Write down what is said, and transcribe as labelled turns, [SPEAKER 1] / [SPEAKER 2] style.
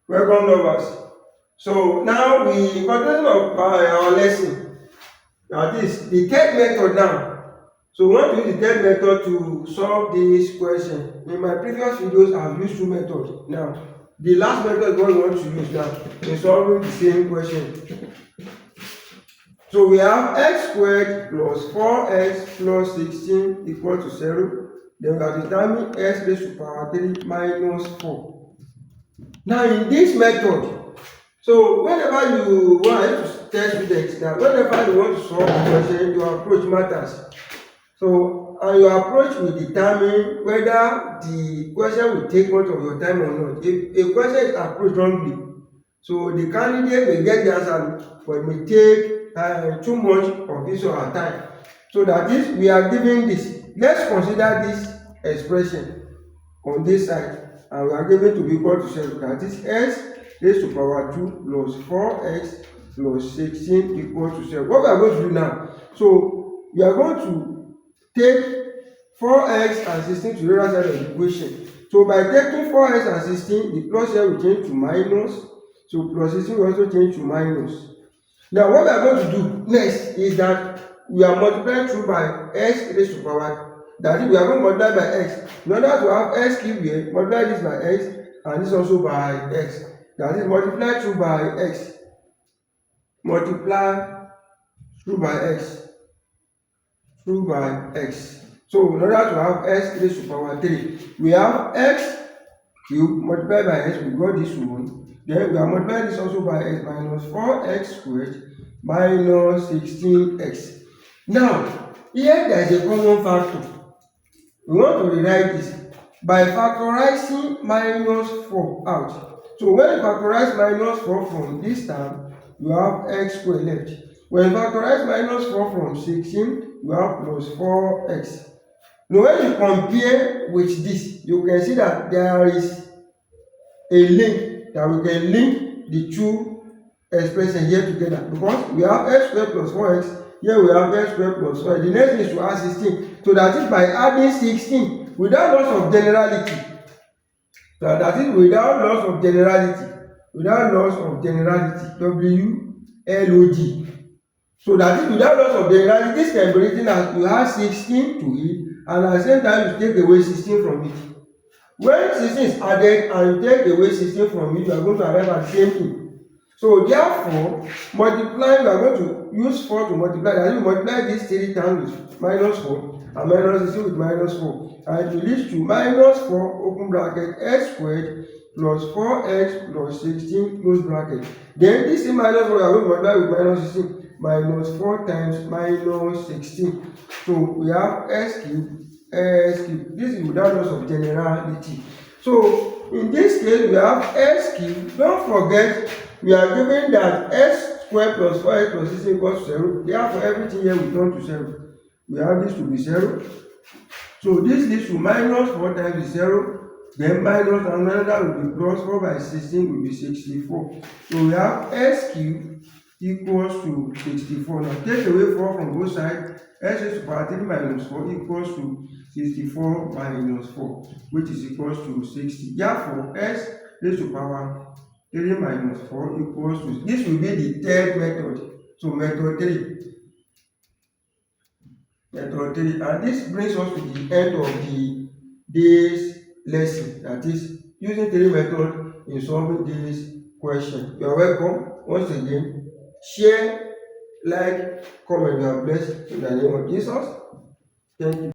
[SPEAKER 1] Welcome, lovers. So now we continue our lesson. That is the third method now. So we want to use the third method to solve this question. In my previous videos, I have used two methods. Now, the last method is what we want to use now in solving the same question. So we have x squared plus 4x plus 16 equal to 0. Then we have determined x raised to power 3 minus 4. Now in this method, so whenever you want to tell students that whenever you want to solve a question, your approach matters. So and your approach will determine whether the question will take much of your time or not. If a question is approached wrongly, so the candidate may get the answer, but it may take too much of his or her time. So that is, we are giving this. Let's consider this expression on this side, and we are given to be equal to 0. That is x raised to power 2 plus 4x plus 16 equal to 0. What we are going to do now, so we are going to take 4x and 16 to the other side of the equation. So by taking 4x and 16, the plus here will change to minus. So plus 16 will also change to minus. Now what we are going to do next is that we are multiplying through by x raised to power. That is, we are going to multiply by x. In order to have x cubed here, multiply this by x and this also by x. That is, multiply through by x. Multiply through by x. Through by x. So in order to have x raised to power 3, we have x cubed multiplied by x, we got this one. Then we are multiplying this also by x minus 4x squared minus 16x. Now, here there is a common factor. We want to rewrite this by factorizing minus 4 out. So when you factorize minus 4 from this term, you have x squared left. When you factorize minus 4 from 16, you have plus 4x. Now when you compare with this, you can see that there is a link, that we can link the two expressions here together, because we have x squared plus 4x, here we have x squared plus 4x. The next thing is to add 16. So that is by adding 16 without loss of generality. So that is without loss of generality. Without loss of generality. WLOD. So that is without loss of generality. This can be written as you add 16 to it, and at the same time you take away 16 from it. When 16 is added and you take away 16 from it, you are going to arrive at the same thing. So therefore, multiplying, we are going to use 4 to multiply. That is, you multiply this 3 times with minus 4 and minus 16 with minus 4. And it will lead to minus 4 open bracket x squared plus 4x plus 16 close bracket. Then this is minus 4, we are going to multiply with minus 16. Minus 4 times minus 16. So we have x cubed. This is without loss of generality. So in this case, we have x cubed. Don't forget, we are given that x squared plus 4x plus 16 equals to 0. Therefore, everything here will turn to 0. We have this to be 0. So this leads to minus 4 times 0. Then minus another will be plus 4 by 16 will be 64. So we have x cubed equals to 64. Now take away 4 from both sides. X raised to power 3 minus 4 equals to 64 minus 4, which is equals to 60. Therefore, x raised to power 3 minus 4 equals to, this will be the third method. So method 3. Method 3. And this brings us to the end of the day's lesson. That is, using 3 methods in solving this question. You are welcome. Once again, share, like, comment. You are blessed in the name of Jesus. Thank you.